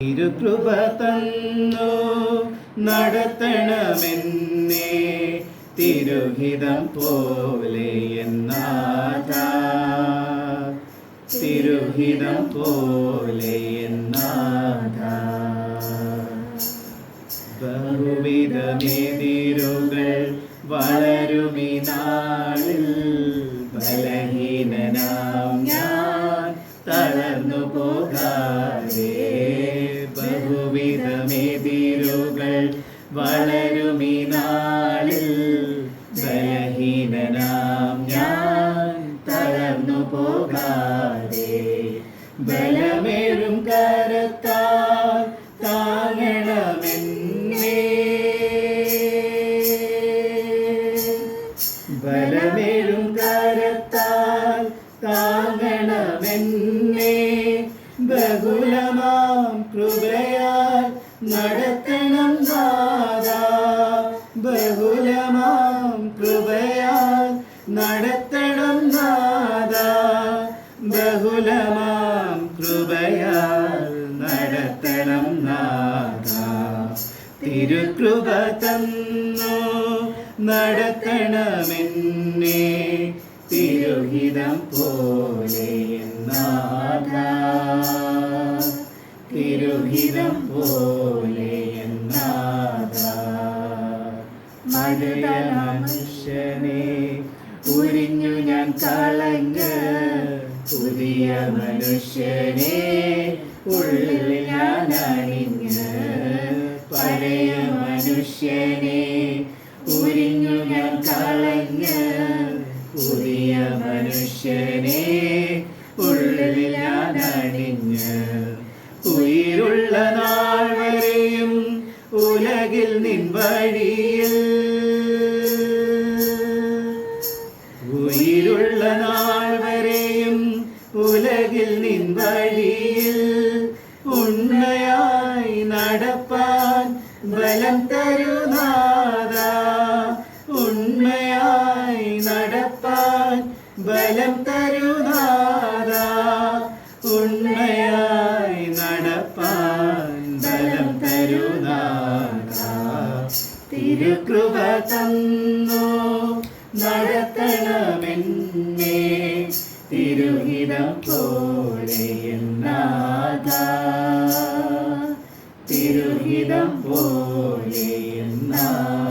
തിരുകൃപ തന്നു നടത്തണമെന്നേ തിരുഹിതം പോലെ എന്നാഥ, തിരുഹിതം പോലെ എന്നാഥ. ബഹുവിധമെതിരുകൾ വളരുമി നാളിൽ ബലഹീനനാം ഞാൻ തളർന്നു പോകാതെ. ബഹുവിധമെതിരുകൾ വളരുമി നാളിൽ ബലഹീനനാം ഞാൻ തളർന്നു പോകാതെ. ബലമേഴും കരത്താൽ താങ്ങണമെന്നേ, ബലമേഴും കരത്താൽ താങ്ങണമെന്നേ. ബഹുലമാം കൃപയാൽ നടത്തണം നാഥാ, ബഹുലമാം കൃപയാൽ നടത്തണം നാഥാ, ബഹുലമാം കൃപയാൽ നടത്തണം നാഥാ. തിരുകൃപ തന്നു നടത്തണമെന്നേ തിരുഹിതം പോലെ നാഥ, തിരുഹിതം പോലെ നാഥ. മനുഷ്യനെ ഉരിഞ്ഞു ഞാൻ കളഞ്ഞ് പുതിയ മനുഷ്യനെ ഉള്ളിൽ ഞാൻ അണിഞ്ഞ്. പഴയ മനുഷ്യനെ ഉരിഞ്ഞു ഞാൻ കളഞ്ഞ് പുതിയ മനുഷ്യനെ ഉള്ളിൽ ഞാൻ അണിഞ്ഞ്. ഉயிருള്ള നാൾ വരെയും ഉലകിൽ നിൻ വഴിയിൽ, ഉயிருള്ള നാൾ വരെയും ഉലകിൽ നിൻ വഴിയിൽ ഉണ്മയായി നടപ്പാൻ ബലം തരുനാഥാ, ഉണ്മയായി നടപ്പാൻ ബലം തരുനാഥാ, ഉണ്മയായി നടപ്പാൻ ബലം തരുനാഥാ. തിരുകൃപ തന്നു നടത്തണമെന്നേ തിരുഹിതം പോലെ നാഥ, തിരുഹിതം പോലെ നാഥ.